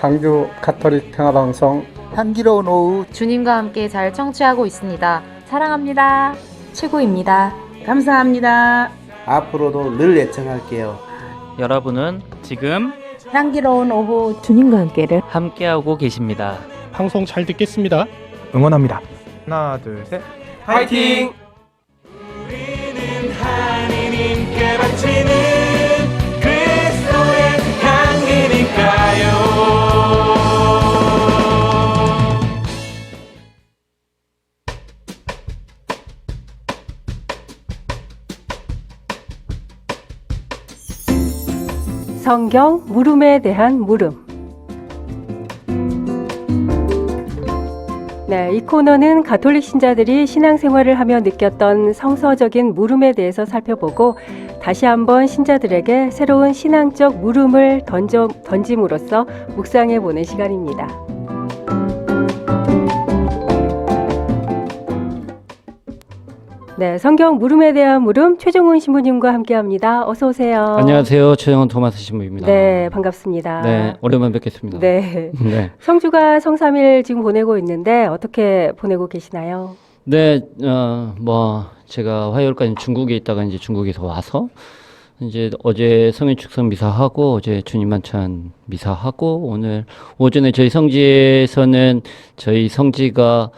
광주 가톨릭 평화방송 향기로운 오후 주님과 함께 잘 청취하고 있습니다. 사랑합니다. 최고입니다. 감사합니다. 앞으로도 늘 애청할게요. 여러분은 지금 향기로운 오후 주님과 함께를 함께하고 계십니다. 방송 잘 듣겠습니다. 응원합니다. 하나, 둘, 셋. 파이팅! 우리는 하느님께 바치는 그리스도의 향기니까요. 성경 물음에 대한 물음. 네, 이 코너는 가톨릭 신자들이 신앙생활을 하며 느꼈던 성서적인 물음에 대해서 살펴보고 다시 한번 신자들에게 새로운 신앙적 물음을 던짐으로써 묵상해 보는 시간입니다. 네, 성경 물음에 대한 물음 최종훈 신부님과 함께합니다. 어서 오세요. 안녕하세요, 최정훈 토마스 신부입니다. 네, 반갑습니다. 네, 오랜만에 뵙겠습니다. 네. 네. 성주가 성삼일 지금 보내고 있는데 어떻게 보내고 계시나요? 네, 제가 화요일까지 중국에 있다가 이제 중국에서 와서 이제 어제 성인 축성 미사하고 어제 주님 만찬 미사하고 오늘 오전에 저희 성지에서는 저희 성지가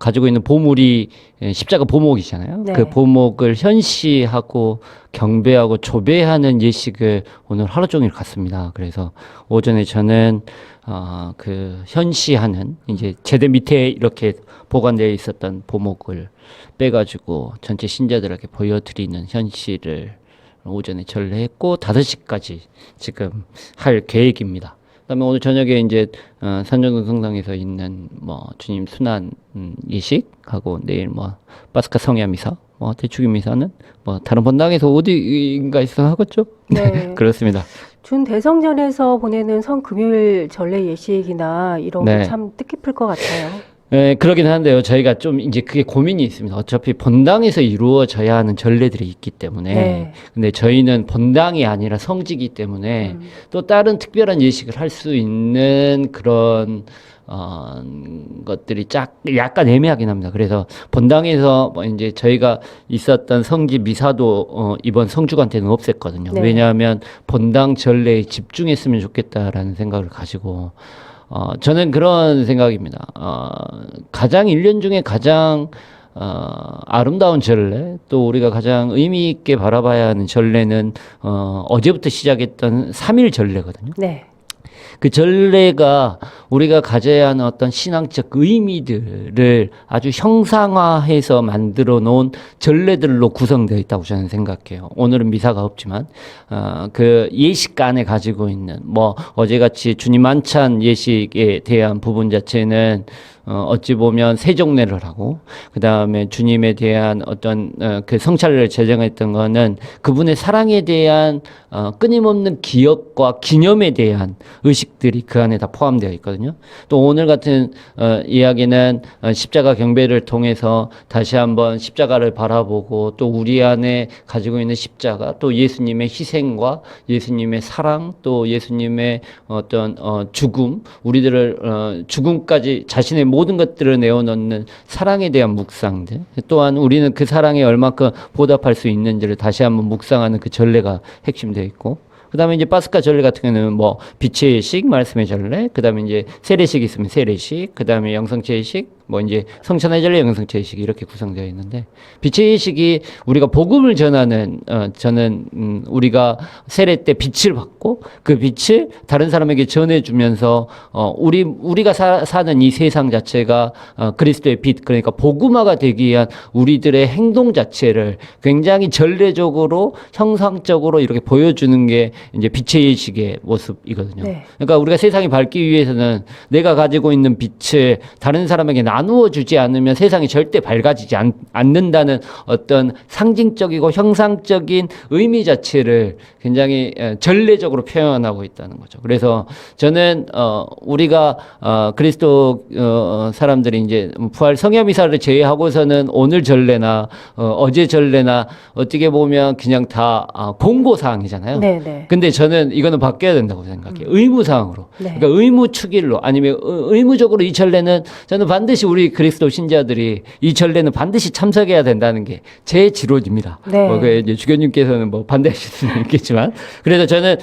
가지고 있는 보물이 십자가 보목이잖아요. 네. 그 보목을 현시하고 경배하고 조배하는 예식을 오늘 하루 종일 갔습니다. 그래서 오전에 저는 그 현시하는 이제 제대 밑에 이렇게 보관되어 있었던 보목을 빼가지고 전체 신자들에게 보여드리는 현시를 오전에 전례했고 5시까지 지금 할 계획입니다. 그다음에 오늘 저녁에 이제 산정동 성당에서 있는 주님 순환 예식하고 내일 파스카 성야 미사, 대축일 미사는 다른 본당에서 어디인가에서 하겠죠? 네. 그렇습니다. 준 대성전에서 보내는 성금요일 전례 예식이나 이런 게 참 뜻깊을 것 같아요. 네, 그러긴 한데요. 저희가 좀 이제 그게 고민이 있습니다. 어차피 본당에서 이루어져야 하는 전례들이 있기 때문에. 네. 근데 저희는 본당이 아니라 성지이기 때문에 또 다른 특별한 예식을 할 수 있는 그런 것들이 약간 애매하긴 합니다. 그래서 본당에서 이제 저희가 있었던 성지 미사도 이번 성주간 때는 없앴거든요. 네. 왜냐하면 본당 전례에 집중했으면 좋겠다라는 생각을 가지고 저는 그런 생각입니다. 가장 1년 중에 가장 아름다운 전례, 또 우리가 가장 의미 있게 바라봐야 하는 전례는 어제부터 시작했던 3일 전례거든요. 네. 그 전례가 우리가 가져야 하는 어떤 신앙적 의미들을 아주 형상화해서 만들어 놓은 전례들로 구성되어 있다고 저는 생각해요. 오늘은 미사가 없지만 그 예식간에 가지고 있는 어제같이 주님 만찬 예식에 대한 부분 자체는 어찌 보면 세종례를 하고 그 다음에 주님에 대한 어떤 그 성찰을 제정했던 거는 그분의 사랑에 대한 끊임없는 기억과 기념에 대한 의식들이 그 안에 다 포함되어 있거든요. 또 오늘 같은 이야기는 십자가 경배를 통해서 다시 한번 십자가를 바라보고 또 우리 안에 가지고 있는 십자가 또 예수님의 희생과 예수님의 사랑 또 예수님의 어떤 죽음 우리들을 죽음까지 자신의 모든 것들을 내어놓는 사랑에 대한 묵상들 또한 우리는 그 사랑에 얼마큼 보답할 수 있는지를 다시 한번 묵상하는 그 전례가 핵심되어 있고 그 다음에 이제 파스카 전례 같은 경우는 빛의 예식, 말씀의 전례, 그 다음에 이제 세례식 있으면 세례식, 그 다음에 영성체 예식, 이제 성찬의 전례, 영성체 예식 이렇게 구성되어 있는데 빛의 예식이 우리가 복음을 전하는 저는 우리가 세례 때 빛을 받고 그 빛을 다른 사람에게 전해주면서 우리가 사는 이 세상 자체가 그리스도의 빛 그러니까 복음화가 되기 위한 우리들의 행동 자체를 굉장히 전례적으로 형상적으로 이렇게 보여주는 게 이제 빛의 예식의 모습이거든요. 네. 그러니까 우리가 세상이 밝기 위해서는 내가 가지고 있는 빛을 다른 사람에게 나누어 주지 않으면 세상이 절대 밝아지지 않는다는 어떤 상징적이고 형상적인 의미 자체를 굉장히 전례적으로 표현하고 있다는 거죠. 그래서 저는 우리가 그리스도 사람들이 이제 부활 성염이사를 제외하고서는 오늘 전례나 어제 전례나 어떻게 보면 그냥 다 공고사항이잖아요. 네네. 근데 저는 이거는 바뀌어야 된다고 생각해요. 의무사항으로. 네. 그러니까 의무축일로 아니면 의무적으로 이 전례는 저는 반드시 우리 그리스도 신자들이 이 전례는 반드시 참석해야 된다는 게 제 지론입니다. 네. 이제 주교님께서는 뭐 반대하실 수는 있겠지만 그래서 저는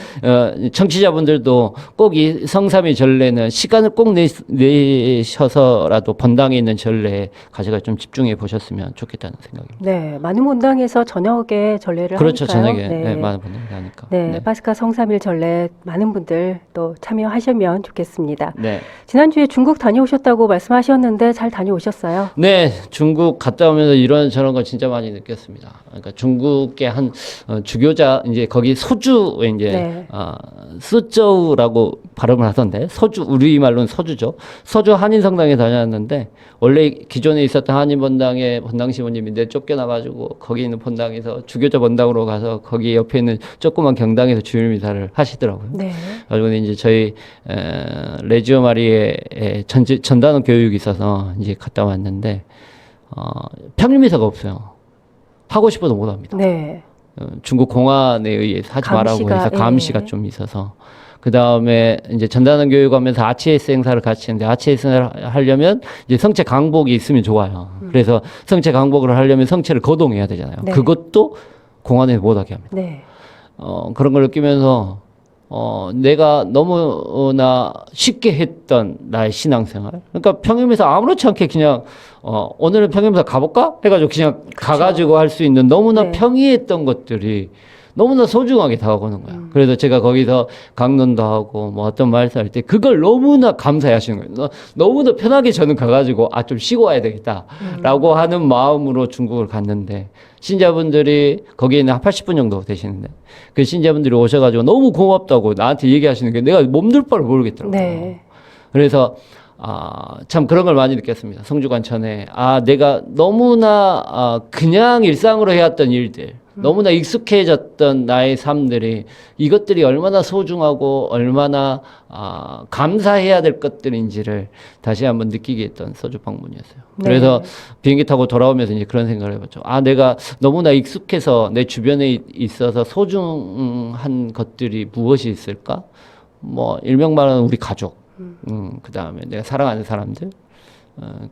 청취자분들도 꼭 이 성삼위 전례는 시간을 꼭 내셔서라도 본당에 있는 전례에 가져가 좀 집중해 보셨으면 좋겠다는 생각입니다. 네, 많은 본당에서 저녁에 전례를 그렇죠. 하니까요. 저녁에 네. 네, 많은 분들이 하니까. 네, 파스카 성삼일 전례 많은 분들 또 참여하시면 좋겠습니다. 네. 지난주에 중국 다녀오셨다고 말씀하셨는데 잘 다녀오셨어요? 네, 중국 갔다 오면서 이런 저런 걸 진짜 많이 느꼈습니다. 그러니까 중국의 한 주교자 이제 거기 소주에 이제 네. 수저우라고 발음을 하던데 소주 우리 말로는 소주죠. 소주 한인 성당에 다녔는데 원래 기존에 있었던 한인 본당의 본당 시모님인데 쫓겨나가지고 거기 있는 본당에서 주교자 본당으로 가서 거기 옆에 있는 조그만 경당에서 주일 미사를 하시더라고요. 네. 그리고 이제 저희 레지오 마리에 전단원 교육이 있어서 이제 갔다 왔는데 평일 미사가 없어요. 하고 싶어도 못 합니다. 네. 중국 공안에 의해서 하지 말라고 해서 감시가 예. 좀 있어서 그 다음에 이제 전단원 교육하면서 아치에스 행사를 같이 했는데 아치에스 행사를 하려면 이제 성체 강복이 있으면 좋아요. 그래서 성체 강복을 하려면 성체를 거동해야 되잖아요. 네. 그것도 공안에 못하게 합니다. 네. 그런 걸 느끼면서 내가 너무나 쉽게 했던 나의 신앙생활. 그러니까 평임에서 아무렇지 않게 그냥 오늘은 평임에서 가볼까 해가지고 그냥 가가지고 할 수 있는 너무나 네. 평이했던 것들이 너무나 소중하게 다가오는 거야. 그래서 제가 거기서 강론도 하고 뭐 어떤 말씀할 때 그걸 너무나 감사해 하시는 거예요. 너무나 편하게 저는 가가지고 좀 쉬고 와야 되겠다라고 하는 마음으로 중국을 갔는데 신자분들이 거기에 있는 한 80분 정도 되시는데 그 신자분들이 오셔가지고 너무 고맙다고 나한테 얘기하시는 게 내가 몸둘 바를 모르겠더라고요. 네. 그래서 참 그런 걸 많이 느꼈습니다. 성주관 전에 내가 너무나 그냥 일상으로 해왔던 일들 너무나 익숙해졌던 나의 삶들이 이것들이 얼마나 소중하고 얼마나 감사해야 될 것들인지를 다시 한번 느끼게 했던 소주 방문이었어요. 네. 그래서 비행기 타고 돌아오면서 이제 그런 생각을 해봤죠. 내가 너무나 익숙해서 내 주변에 있어서 소중한 것들이 무엇이 있을까? 뭐 일명 말하는 우리 가족, 그 다음에 내가 사랑하는 사람들,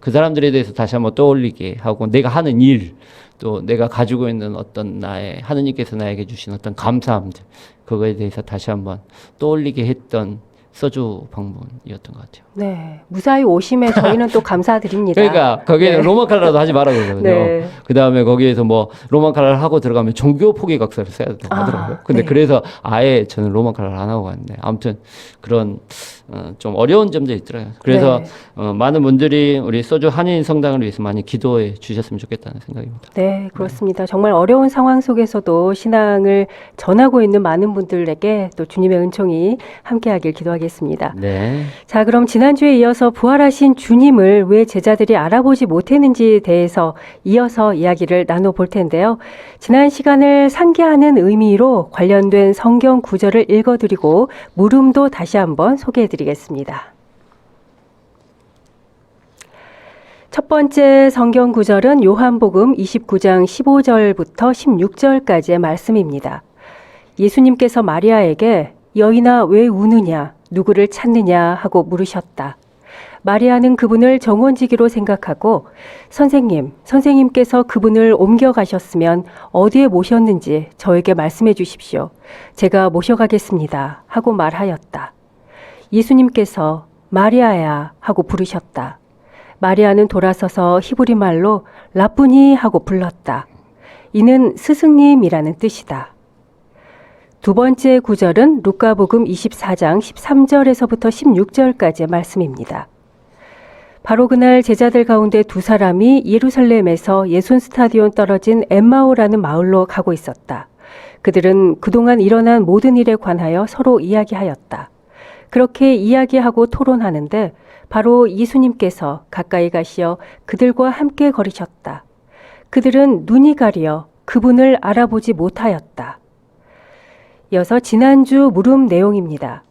그 사람들에 대해서 다시 한번 떠올리게 하고 내가 하는 일, 또 내가 가지고 있는 어떤 나의 하느님께서 나에게 주신 어떤 감사함들 그거에 대해서 다시 한번 떠올리게 했던 소주 방문이었던 것 같아요. 네. 무사히 오심에 저희는 또 감사드립니다. 그러니까 거기에 로마 칼라도 하지 말라고 그러거든요. 네. 그 다음에 거기에서 뭐 로마 칼라를 하고 들어가면 종교 포기 각서를 써야 된다고 하더라고요. 근데 네. 그래서 아예 저는 로마 칼라를 안 하고 갔는데 아무튼 그런 좀 어려운 점들이 있더라고요. 그래서 네. 많은 분들이 우리 소주 한인 성당을 위해서 많이 기도해 주셨으면 좋겠다는 생각입니다. 네, 그렇습니다. 정말 어려운 상황 속에서도 신앙을 전하고 있는 많은 분들에게 또 주님의 은총이 함께하길 기도하겠습니다. 네. 자, 그럼 지난주에 이어서 부활하신 주님을 왜 제자들이 알아보지 못했는지에 대해서 이어서 이야기를 나눠볼 텐데요. 지난 시간을 상기하는 의미로 관련된 성경 구절을 읽어드리고 물음도 다시 한번 소개해드리겠습니다. 첫 번째 성경 구절은 요한복음 29장 15절부터 16절까지의 말씀입니다. 예수님께서 마리아에게 여인아 왜 우느냐 누구를 찾느냐 하고 물으셨다. 마리아는 그분을 정원지기로 생각하고 선생님께서 그분을 옮겨가셨으면 어디에 모셨는지 저에게 말씀해 주십시오. 제가 모셔가겠습니다 하고 말하였다. 예수님께서 마리아야 하고 부르셨다. 마리아는 돌아서서 히브리 말로 라쁘니 하고 불렀다. 이는 스승님이라는 뜻이다. 두 번째 구절은 루카복음 24장 13절에서부터 16절까지의 말씀입니다. 바로 그날 제자들 가운데 두 사람이 예루살렘에서 예순 스타디온 떨어진 엠마오라는 마을로 가고 있었다. 그들은 그동안 일어난 모든 일에 관하여 서로 이야기하였다. 그렇게 이야기하고 토론하는데 바로 예수님께서 가까이 가시어 그들과 함께 걸으셨다. 그들은 눈이 가려 그분을 알아보지 못하였다. 이어서 지난주 물음 내용입니다.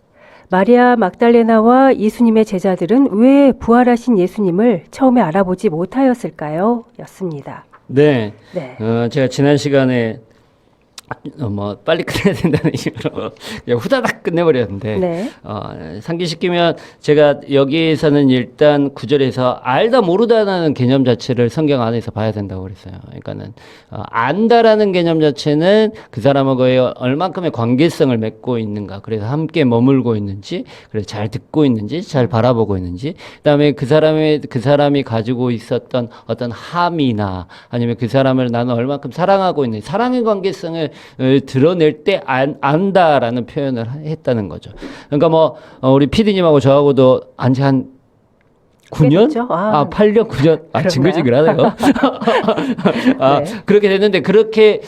마리아 막달레나와 예수님의 제자들은 왜 부활하신 예수님을 처음에 알아보지 못하였을까요? 였습니다. 네. 네. 제가 지난 시간에 빨리 끝내야 된다는 이유로 그냥 후다닥 끝내버렸는데, 네. 상기시키면 제가 여기에서는 일단 구절에서 알다 모르다라는 개념 자체를 성경 안에서 봐야 된다고 그랬어요. 그러니까는, 안다라는 개념 자체는 그 사람하고의 얼만큼의 관계성을 맺고 있는가, 그래서 함께 머물고 있는지, 그래서 잘 듣고 있는지, 잘 바라보고 있는지, 그 다음에 그 사람이 가지고 있었던 어떤 함이나 아니면 그 사람을 나는 얼만큼 사랑하고 있는지, 사랑의 관계성을 드러낼 때 안다라는 표현을 했다는 거죠. 그러니까 우리 PD님하고 저하고도 안지 한 9년? 8년, 9년. 징글징글하네요. 네. 그렇게 됐는데, 그렇게,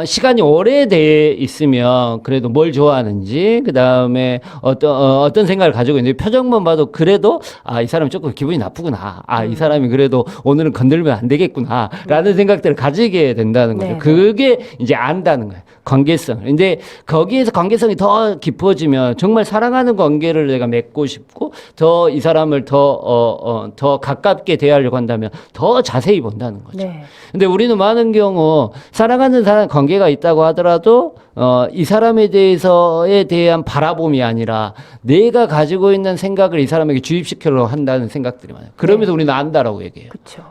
시간이 오래돼 있으면, 그래도 뭘 좋아하는지, 그 다음에 어떤 생각을 가지고 있는지, 표정만 봐도 그래도, 이 사람이 조금 기분이 나쁘구나. 이 사람이 그래도 오늘은 건들면 안 되겠구나. 라는 생각들을 가지게 된다는 거죠. 네. 그게 이제 안다는 거예요. 관계성. 근데 거기에서 관계성이 더 깊어지면, 정말 사랑하는 관계를 내가 맺고 싶고, 더 이 사람을 더 가깝게 대하려고 한다면 더 자세히 본다는 거죠. 네. 근데 우리는 많은 경우 사랑하는 사람 관계가 있다고 하더라도 이 사람에 대한 바라봄이 아니라 내가 가지고 있는 생각을 이 사람에게 주입시키려고 한다는 생각들이 많아요. 그러면서 네. 우리는 안다라고 얘기해요. 그렇죠.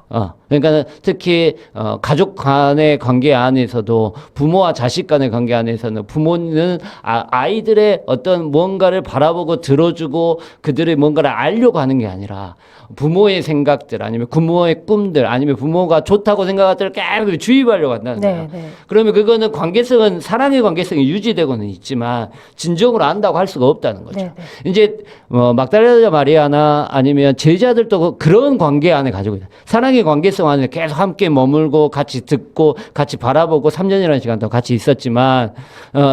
그러니까 특히 가족 간의 관계 안에서도 부모와 자식 간의 관계 안에서는 부모는 아이들의 어떤 뭔가를 바라보고 들어주고 그들의 뭔가를 알려고 하는 게 아니라 부모의 생각들 아니면 부모의 꿈들 아니면 부모가 좋다고 생각한 것들을 계속 주입하려고 한다는 거예요. 네. 그러면 그거는 관계성은 사랑의 관계성이 유지되고는 있지만 진정으로 안다고 할 수가 없다는 거죠. 네. 이제 막달레나 마리아나 아니면 제자들도 그런 관계 안에 가지고 있어요. 사랑의 관계성 안에 계속 함께 머물고 같이 듣고 같이 바라보고 3년이라는 시간 동안 같이 있었지만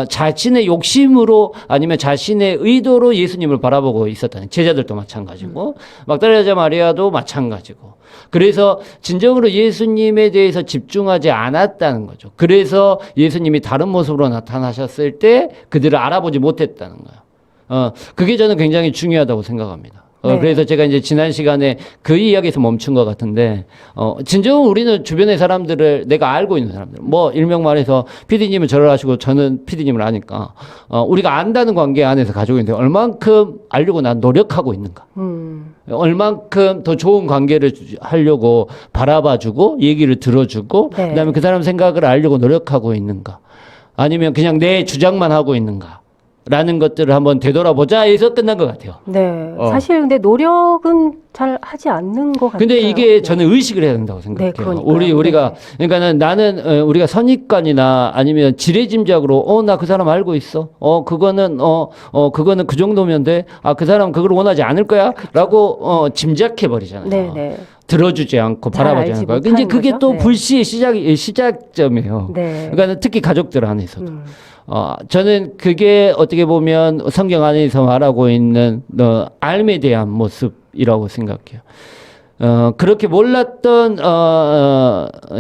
자신의 욕심으로 아니면 자신의 의도로 예수님을 바라보고 있었다는 제자들도 마찬가지고 막달레나 마리아도 마찬가지고 그래서 진정으로 예수님에 대해서 집중하지 않았다는 거죠. 그래서 예수님이 다른 모습으로 나타나셨을 때 그들을 알아보지 못했다는 거예요. 그게 저는 굉장히 중요하다고 생각합니다. 네. 그래서 제가 이제 지난 시간에 그 이야기에서 멈춘 것 같은데, 진정은 우리는 주변의 사람들을 내가 알고 있는 사람들, 일명 말해서 PD님은 저를 아시고 저는 PD님을 아니까, 우리가 안다는 관계 안에서 가지고 있는데, 얼만큼 알려고 난 노력하고 있는가. 얼만큼 더 좋은 관계를 하려고 바라봐주고, 얘기를 들어주고, 네. 그 다음에 그 사람 생각을 알려고 노력하고 있는가. 아니면 그냥 내 주장만 하고 있는가. 라는 것들을 한번 되돌아보자 해서 끝난 것 같아요. 네. 사실 근데 노력은 잘 하지 않는 것 같아요. 근데 이게 저는 의식을 해야 된다고 생각해요. 네, 그러니까요. 우리가 그러니까는 나는 우리가 선입관이나 아니면 지레짐작으로 나 그 사람 알고 있어. 그거는 그 정도면 돼. 그 사람 그걸 원하지 않을 거야라고 짐작해 버리잖아요. 네. 들어주지 않고 잘 바라보지 알지 않고. 못하는 이제 그게 거죠? 또 네. 불시의 시작점이에요. 네. 그러니까 특히 가족들 안에서도. 저는 그게 어떻게 보면 성경 안에서 말하고 있는 알에 대한 모습이라고 생각해요. 그렇게 몰랐던,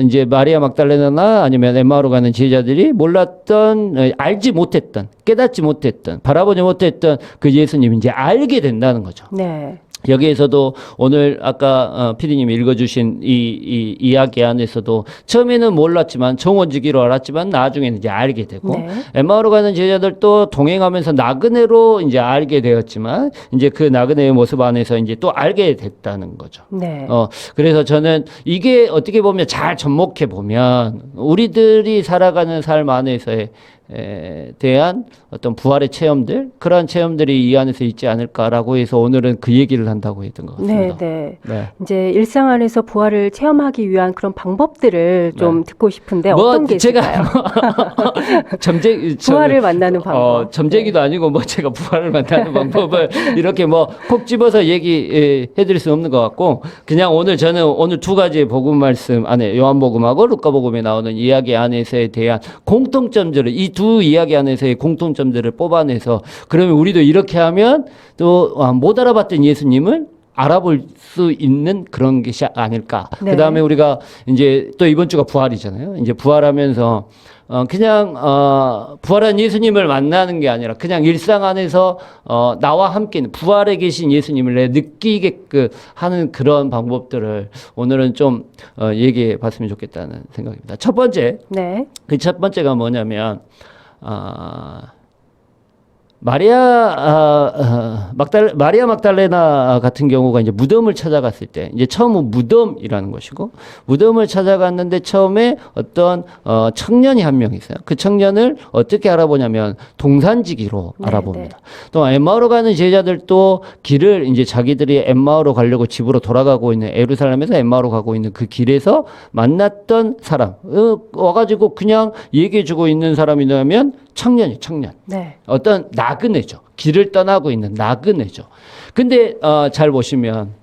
이제 마리아 막달레나나 아니면 엠마오로 가는 제자들이 몰랐던, 알지 못했던, 깨닫지 못했던, 바라보지 못했던 그 예수님 이제 알게 된다는 거죠. 네. 여기에서도 오늘 아까 PD님이 읽어주신 이 이야기 안에서도 처음에는 몰랐지만 정원지기로 알았지만 나중에는 이제 알게 되고 네. 엠마오로 가는 제자들도 동행하면서 나그네로 이제 알게 되었지만 이제 그 나그네의 모습 안에서 이제 또 알게 됐다는 거죠. 네. 그래서 저는 이게 어떻게 보면 잘 접목해 보면 우리들이 살아가는 삶 안에서의 대한 어떤 부활의 체험들 그런 체험들이 이 안에서 있지 않을까라고 해서 오늘은 그 얘기를 한다고 했던 것 같습니다. 네. 이제 일상 안에서 부활을 체험하기 위한 그런 방법들을 좀 듣고 싶은데 어떤 게 있을까요? 부활을 만나는 방법. 점쟁이도 아니고 제가 부활을 만나는 방법을 이렇게 콕 집어서 얘기해드릴 수 없는 것 같고 그냥 저는 오늘 두 가지의 복음 말씀 안에 요한복음하고 루카복음에 나오는 이야기 안에서에 대한 공통점들을 이 두 이야기 안에서의 공통점들을 뽑아내서 그러면 우리도 이렇게 하면 또 못 알아봤던 예수님을 알아볼 수 있는 그런 것이 아닐까. 네. 그다음에 우리가 이제 또 이번 주가 부활이잖아요. 이제 부활하면서 그냥 부활한 예수님을 만나는 게 아니라 그냥 일상 안에서 나와 함께 부활에 계신 예수님을 느끼게끔 하는 그런 방법들을 오늘은 좀 얘기해 봤으면 좋겠다는 생각입니다. 첫 번째, 네. 그 첫 번째가 뭐냐면 마리아 막달레나 같은 경우가 이제 무덤을 찾아갔을 때 이제 처음은 무덤이라는 것이고 무덤을 찾아갔는데 처음에 어떤 청년이 한 명 있어요. 그 청년을 어떻게 알아보냐면 동산지기로 네, 알아봅니다. 또 엠마오로 가는 제자들도 길을 이제 자기들이 엠마오로 가려고 집으로 돌아가고 있는 예루살렘에서 엠마오로 가고 있는 그 길에서 만났던 사람 와가지고 그냥 얘기해주고 있는 사람이 뭐냐면 청년이에요. 청년. 네. 어떤 나그네죠. 길을 떠나고 있는 나그네죠. 근데 잘 보시면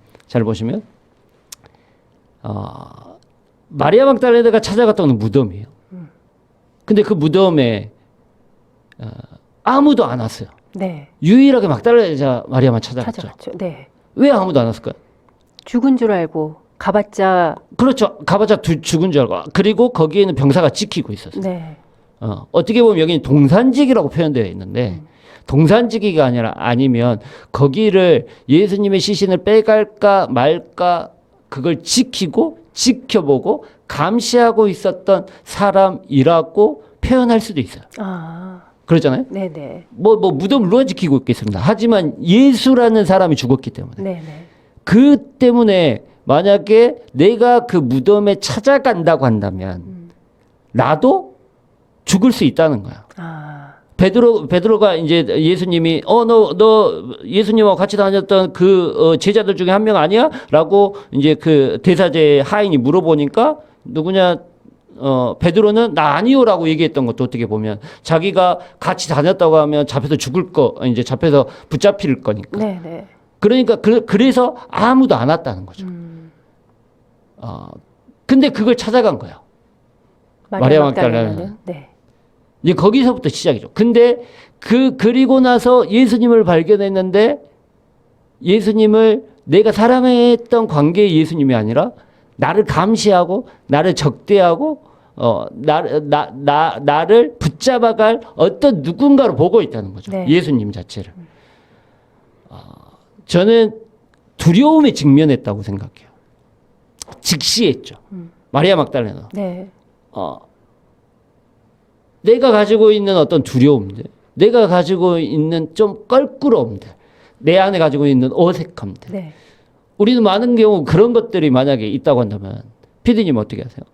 마리아 막달레나가 찾아갔던 건 무덤이에요. 근데 그 무덤에 아무도 안 왔어요. 네. 유일하게 막달레나 마리아만 찾아갔죠. 찾아갔죠. 네. 왜 아무도 안 왔을까요? 죽은 줄 알고 가봤자. 그렇죠. 가봤자 죽은 줄 알고. 그리고 거기에는 병사가 지키고 있었어요. 네. 어떻게 보면 여기는 동산지기라고 표현되어 있는데 동산지기가 아니면 거기를 예수님의 시신을 빼갈까 말까 그걸 지켜보고 감시하고 있었던 사람이라고 표현할 수도 있어요. 아. 그렇잖아요. 네네. 뭐 무덤을 누가 지키고 있겠습니다. 하지만 예수라는 사람이 죽었기 때문에 네네. 그 때문에 만약에 내가 그 무덤에 찾아간다고 한다면 나도 죽을 수 있다는 거야. 아. 베드로가 이제 예수님이 너 예수님하고 같이 다녔던 그 제자들 중에 한 명 아니야? 라고 이제 그 대사제 하인이 물어보니까 누구냐? 베드로는 나 아니요라고 얘기했던 것도 어떻게 보면 자기가 같이 다녔다고 하면 잡혀서 이제 잡혀서 붙잡힐 거니까. 네네. 그러니까 그래서 아무도 안 왔다는 거죠. 근데 그걸 찾아간 거예요. 마리아 막달레나는. 네. 이제 거기서부터 시작이죠. 근데 그리고 나서 예수님을 발견했는데 예수님을 내가 사랑했던 관계의 예수님이 아니라 나를 감시하고 나를 적대하고 나를 붙잡아갈 어떤 누군가를 보고 있다는 거죠. 네. 예수님 자체를. 저는 두려움에 직면했다고 생각해요. 직시했죠. 마리아 막달레나. 네. 내가 가지고 있는 어떤 두려움들, 내가 가지고 있는 좀 껄끄러움들, 내 안에 가지고 있는 어색함들. 네. 우리는 많은 경우 그런 것들이 만약에 있다고 한다면 피디님 어떻게 하세요?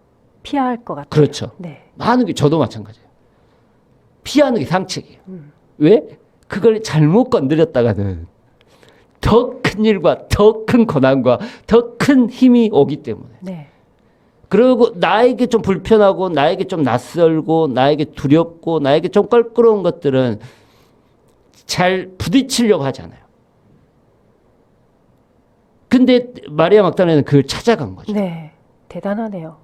피할 것 같아요. 그렇죠. 네. 많은 게 저도 마찬가지예요. 피하는 게 상책이에요. 왜? 그걸 잘못 건드렸다가는 더 큰 일과 더 큰 고난과 더 큰 힘이 오기 때문에. 네. 그리고 나에게 좀 불편하고 나에게 좀 낯설고 나에게 두렵고 나에게 좀 껄끄러운 것들은 잘 부딪히려고 하잖아요. 근데 마리아 막달레나는 그걸 찾아간 거죠. 네. 대단하네요.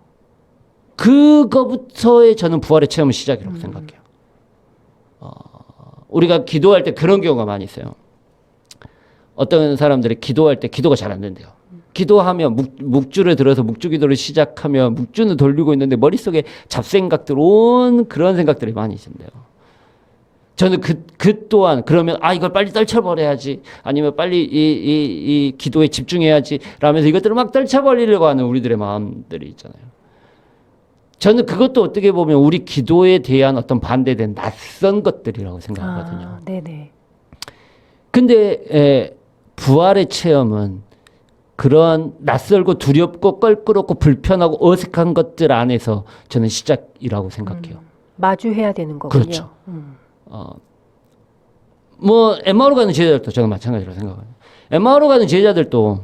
그거부터의 저는 부활의 체험의 시작이라고 생각해요. 우리가 기도할 때 그런 경우가 많이 있어요. 어떤 사람들이 기도할 때 기도가 잘 안 된대요. 기도하면 묵주를 들어서 묵주 기도를 시작하면 묵주는 돌리고 있는데 머릿속에 잡생각들 온 그런 생각들이 많이 있는데요. 저는 그 또한 그러면 이걸 빨리 떨쳐버려야지 아니면 빨리 이 기도에 집중해야지 라면서 이것들을 막 떨쳐버리려고 하는 우리들의 마음들이 있잖아요. 저는 그것도 어떻게 보면 우리 기도에 대한 어떤 반대된 낯선 것들이라고 생각하거든요. 네네. 근데 부활의 체험은 그런 낯설고 두렵고 껄끄럽고 불편하고 어색한 것들 안에서 저는 시작이라고 생각해요. 마주해야 되는 거군요. 그렇죠. 뭐 엠마오로 가는 제자들도 저는 마찬가지로 생각해요. 엠마오로 가는 제자들도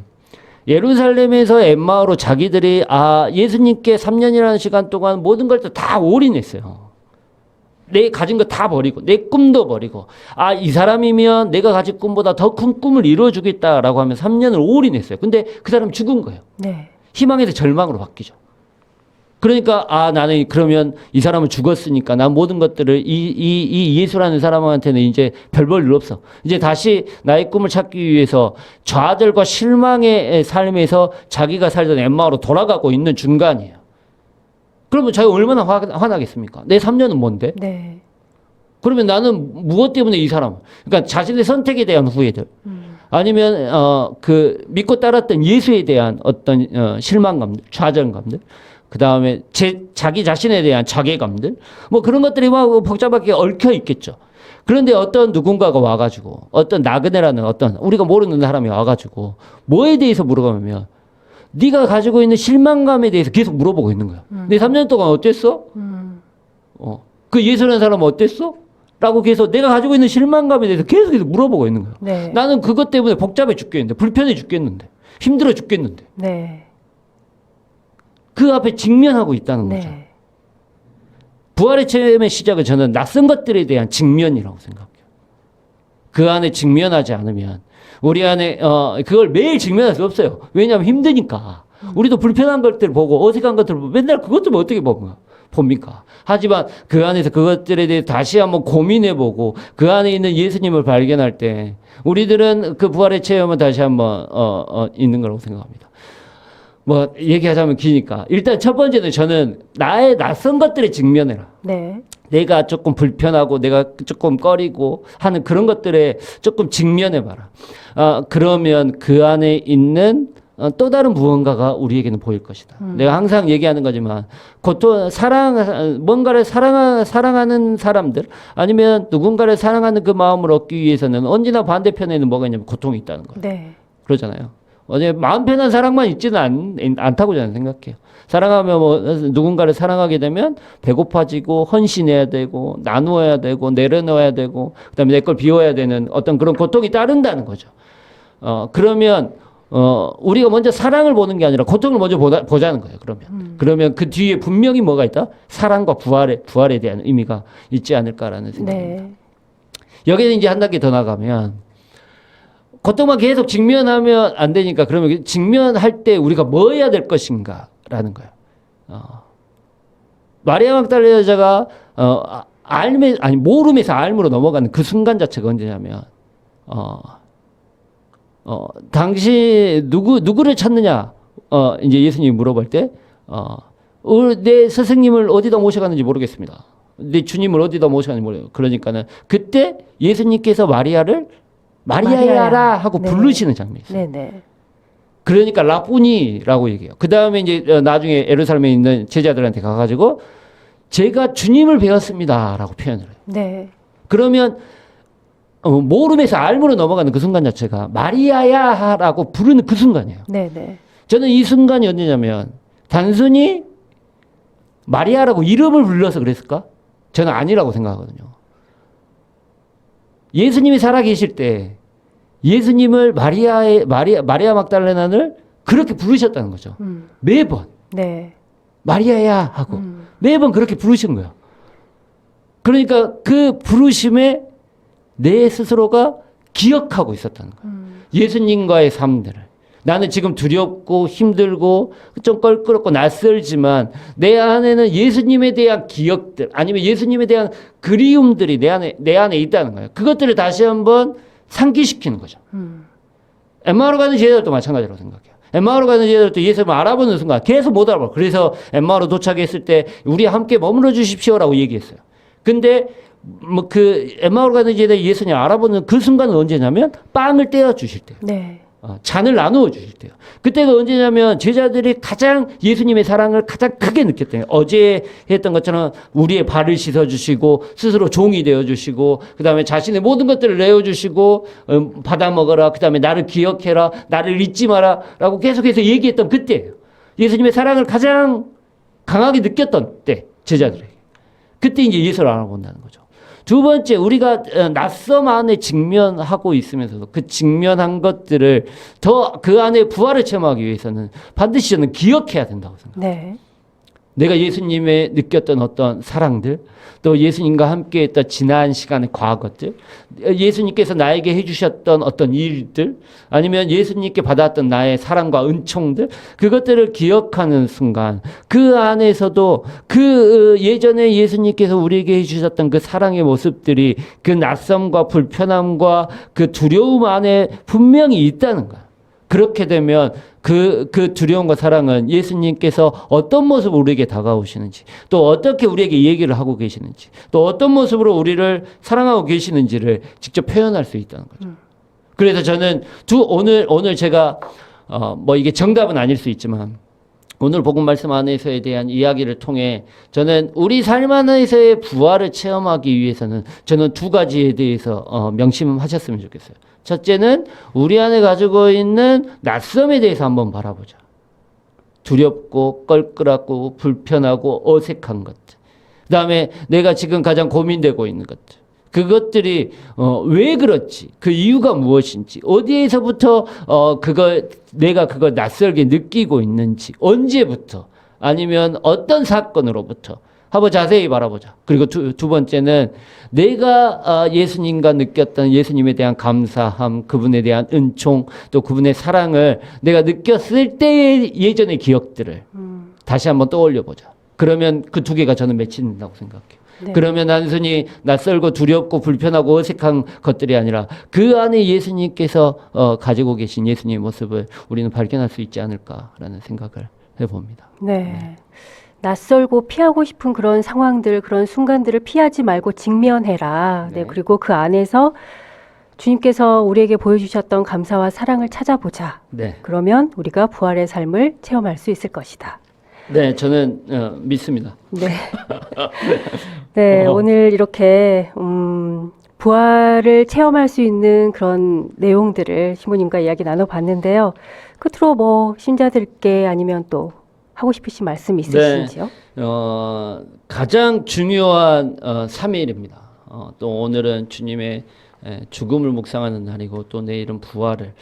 예루살렘에서 엠마오로 자기들이 예수님께 3년이라는 시간 동안 모든 걸 다 올인했어요. 내 가진 거 다 버리고 내 꿈도 버리고 이 사람이면 내가 가진 꿈보다 더 큰 꿈을 이루어주겠다라고 하면 3년을 올인했어요. 근데 그 사람 죽은 거예요. 네. 희망에서 절망으로 바뀌죠. 그러니까 나는 그러면 이 사람은 죽었으니까 난 모든 것들을 이 예수라는 사람한테는 이제 별 볼 일 없어. 이제 다시 나의 꿈을 찾기 위해서 좌절과 실망의 삶에서 자기가 살던 엠마오로 돌아가고 있는 중간이에요. 그러면 자기가 얼마나 화나겠습니까? 내 3년은 뭔데? 네. 그러면 나는 무엇 때문에 이 사람? 그러니까 자신의 선택에 대한 후회들, 아니면 그 믿고 따랐던 예수에 대한 어떤 실망감들, 좌절감들, 그 다음에 자기 자신에 대한 자괴감들, 뭐 그런 것들이 막 복잡하게 얽혀 있겠죠. 그런데 어떤 누군가가 와가지고 어떤 나그네라는 어떤 우리가 모르는 사람이 와가지고 뭐에 대해서 물어보면 네가 가지고 있는 실망감에 대해서 계속 물어보고 있는 거야. 내 3년 동안 어땠어? 그 예수라는 사람은 어땠어? 라고 계속 내가 가지고 있는 실망감에 대해서 계속 물어보고 있는 거야. 네. 나는 그것 때문에 복잡해 죽겠는데, 불편해 죽겠는데, 힘들어 죽겠는데. 네. 그 앞에 직면하고 있다는 거죠. 네. 부활의 체험의 시작은 저는 낯선 것들에 대한 직면이라고 생각해요. 그 안에 직면하지 않으면 우리 안에 그걸 매일 직면할 수 없어요. 왜냐하면 힘드니까. 우리도 불편한 것들 보고 어색한 것들 보고 맨날 그것 좀 어떻게 봅니까? 하지만 그 안에서 그것들에 대해 다시 한번 고민해보고 그 안에 있는 예수님을 발견할 때 우리들은 그 부활의 체험은 다시 한번 있는 거라고 생각합니다. 뭐 얘기하자면 기니까 일단 첫 번째는 저는 나의 낯선 것들에 직면해라. 네. 내가 조금 불편하고 내가 조금 꺼리고 하는 그런 것들에 조금 직면해봐라. 그러면 그 안에 있는 또 다른 무언가가 우리에게는 보일 것이다. 내가 항상 얘기하는 거지만 뭔가를 사랑하는 사람들 아니면 누군가를 사랑하는 그 마음을 얻기 위해서는 언제나 반대편에는 뭐가 있냐면 고통이 있다는 거예요. 네. 그러잖아요. 마음 편한 사랑만 있지는 않다고 저는 생각해요. 사랑하면 뭐 누군가를 사랑하게 되면 배고파지고 헌신해야 되고 나누어야 되고 내려놓아야 되고 그다음에 내 걸 비워야 되는 어떤 그런 고통이 따른다는 거죠. 그러면 우리가 먼저 사랑을 보는 게 아니라 고통을 먼저 보자는 거예요. 그러면 그 뒤에 분명히 뭐가 있다? 사랑과 부활에 대한 의미가 있지 않을까라는 생각입니다. 네. 여기는 이제 한 단계 더 나가면 고통만 계속 직면하면 안 되니까 그러면 직면할 때 우리가 뭐 해야 될 것인가라는 거예요. 마리아 막달라 여자가 모름에서 알므로 넘어가는 그 순간 자체가 언제냐면 당시 누구를 찾느냐? 이제 예수님이 물어볼 때 내 스승님을 어디다 모셔가는지 모르겠습니다. 내 주님을 어디다 모셔가는지 모르겠어요. 그러니까는 그때 예수님께서 마리아야라 하고 네. 부르시는 장면이 있어요. 네. 그러니까 라푸니라고 얘기해요. 그 다음에 이제 나중에 예루살렘에 있는 제자들한테 가가지고 제가 주님을 배웠습니다라고 표현을 해요. 네. 그러면 모름에서 알므로 넘어가는 그 순간 자체가 마리아야라고 부르는 그 순간이에요. 네. 저는 이 순간이 언제냐면 단순히 마리아라고 이름을 불러서 그랬을까? 저는 아니라고 생각하거든요. 예수님이 살아계실 때 예수님을 마리아 막달레나를 그렇게 부르셨다는 거죠. 매번. 네. 마리아야 하고 매번 그렇게 부르신 거예요. 그러니까 그 부르심에 내 스스로가 기억하고 있었다는 거예요. 예수님과의 삶들을. 나는 지금 두렵고 힘들고 좀 껄끄럽고 낯설지만 내 안에는 예수님에 대한 기억들 아니면 예수님에 대한 그리움들이 내 안에 있다는 거예요. 그것들을 다시 한번 상기시키는 거죠. 엠마오로 가는 제자들도 마찬가지라고 생각해요. 엠마오로 가는 제자들도 예수님을 알아보는 순간 계속 못 알아봐요. 그래서 엠마오로 도착했을 때 우리 함께 머물러 주십시오라고 얘기했어요. 근데 그 엠마오로 가는 제자 예수님 알아보는 그 순간은 언제냐면 빵을 떼어 주실 때요. 네. 잔을 나누어 주실 때요. 그때가 언제냐면 제자들이 가장 예수님의 사랑을 가장 크게 느꼈대요. 어제 했던 것처럼 우리의 발을 씻어 주시고 스스로 종이 되어 주시고 그다음에 자신의 모든 것들을 내어 주시고 받아 먹어라. 그다음에 나를 기억해라. 나를 잊지 마라라고 계속해서 얘기했던 그때예요. 예수님의 사랑을 가장 강하게 느꼈던 때 제자들에게. 그때 이제 예수를 알아본다는 거죠. 두 번째, 우리가 낯섦 안에 직면하고 있으면서도 그 직면한 것들을 더 그 안에 부활을 체험하기 위해서는 반드시 저는 기억해야 된다고 생각합니다. 네. 내가 예수님의 느꼈던 어떤 사랑들, 또 예수님과 함께했던 지난 시간의 과거들, 예수님께서 나에게 해주셨던 어떤 일들, 아니면 예수님께 받았던 나의 사랑과 은총들, 그것들을 기억하는 순간 그 안에서도 그 예전에 예수님께서 우리에게 해주셨던 그 사랑의 모습들이 그 낯섦과 불편함과 그 두려움 안에 분명히 있다는 거야. 그렇게 되면 그 두려움과 사랑은 예수님께서 어떤 모습으로 우리에게 다가오시는지, 또 어떻게 우리에게 얘기를 하고 계시는지, 또 어떤 모습으로 우리를 사랑하고 계시는지를 직접 표현할 수 있다는 거죠. 그래서 저는 오늘 제가 뭐 이게 정답은 아닐 수 있지만 오늘 복음 말씀 안에서에 대한 이야기를 통해 저는 우리 삶 안에서의 부활을 체험하기 위해서는 저는 두 가지에 대해서 명심하셨으면 좋겠어요. 첫째는 우리 안에 가지고 있는 낯섦에 대해서 한번 바라보자. 두렵고 껄끄럽고 불편하고 어색한 것들. 그다음에 내가 지금 가장 고민되고 있는 것들. 그것들이 왜 그렇지? 그 이유가 무엇인지, 어디에서부터 내가 그걸 낯설게 느끼고 있는지, 언제부터, 아니면 어떤 사건으로부터 한번 자세히 바라보자. 그리고 두 번째는 내가 예수님과 느꼈던 예수님에 대한 감사함, 그분에 대한 은총, 또 그분의 사랑을 내가 느꼈을 때의 예전의 기억들을 다시 한번 떠올려 보자. 그러면 그 두 개가 저는 매치된다고 생각해요. 네. 그러면 단순히 낯설고 두렵고 불편하고 어색한 것들이 아니라 그 안에 예수님께서 가지고 계신 예수님의 모습을 우리는 발견할 수 있지 않을까라는 생각을 해봅니다. 네. 낯설고 피하고 싶은 그런 상황들, 그런 순간들을 피하지 말고 직면해라. 네. 네. 그리고 그 안에서 주님께서 우리에게 보여주셨던 감사와 사랑을 찾아보자. 네. 그러면 우리가 부활의 삶을 체험할 수 있을 것이다. 네, 저는 믿습니다. 네. 네, 오늘 이렇게 부활을 체험할 수 있는 그런 내용들을 신부님과 이야기 나눠봤는데요. 끝으로 뭐 신자들께 아니면 또 하고 싶으신 말씀 있으신지요? 가장 중요한 3일입니다. 또 오늘은 주님의 죽음을 묵상하는 날이고 또 내일은 부활을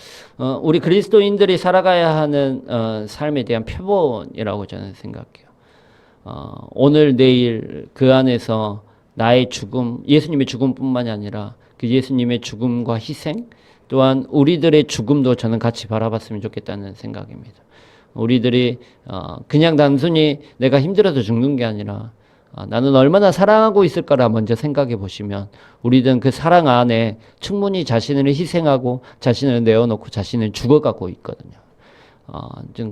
우리 그리스도인들이 살아가야 하는 삶에 대한 표본이라고 저는 생각해요. 오늘 내일 그 안에서 나의 죽음, 예수님의 죽음뿐만이 아니라 그 예수님의 죽음과 희생, 또한 우리들의 죽음도 저는 같이 바라봤으면 좋겠다는 생각입니다. 우리들이 그냥 단순히 내가 힘들어서 죽는 게 아니라 나는 얼마나 사랑하고 있을까라 먼저 생각해 보시면 우리는 그 사랑 안에 충분히 자신을 희생하고 자신을 내어놓고 자신을 죽어가고 있거든요.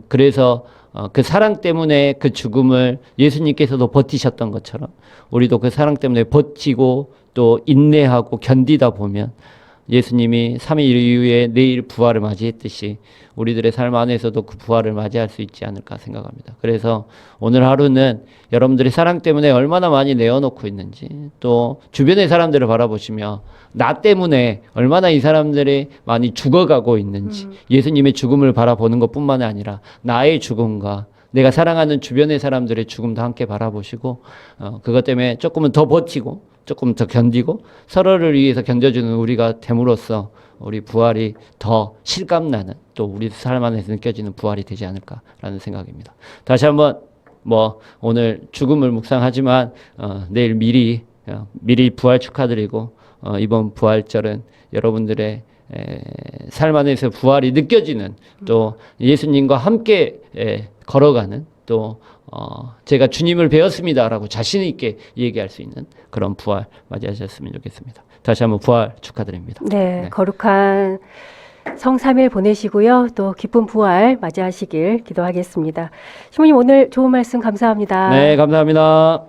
그래서 그 사랑 때문에 그 죽음을 예수님께서도 버티셨던 것처럼 우리도 그 사랑 때문에 버티고 또 인내하고 견디다 보면 예수님이 3일 이후에 내일 부활을 맞이했듯이 우리들의 삶 안에서도 그 부활을 맞이할 수 있지 않을까 생각합니다. 그래서 오늘 하루는 여러분들이 사랑 때문에 얼마나 많이 내어놓고 있는지, 또 주변의 사람들을 바라보시며 나 때문에 얼마나 이 사람들이 많이 죽어가고 있는지, 예수님의 죽음을 바라보는 것뿐만 아니라 나의 죽음과 내가 사랑하는 주변의 사람들의 죽음도 함께 바라보시고 그것 때문에 조금은 더 버티고 조금 더 견디고 서로를 위해서 견뎌주는 우리가 됨으로써 우리 부활이 더 실감나는, 또 우리 삶 안에서 느껴지는 부활이 되지 않을까라는 생각입니다. 다시 한번 오늘 죽음을 묵상하지만 내일 미리 부활 축하드리고 이번 부활절은 여러분들의 삶 안에서 부활이 느껴지는, 또 예수님과 함께 걸어가는, 또 제가 주님을 배웠습니다라고 자신 있게 얘기할 수 있는 그런 부활 맞이하셨으면 좋겠습니다. 다시 한번 부활 축하드립니다. 네, 거룩한 성3일 보내시고요. 또 기쁜 부활 맞이하시길 기도하겠습니다. 신부님 오늘 좋은 말씀 감사합니다. 네, 감사합니다.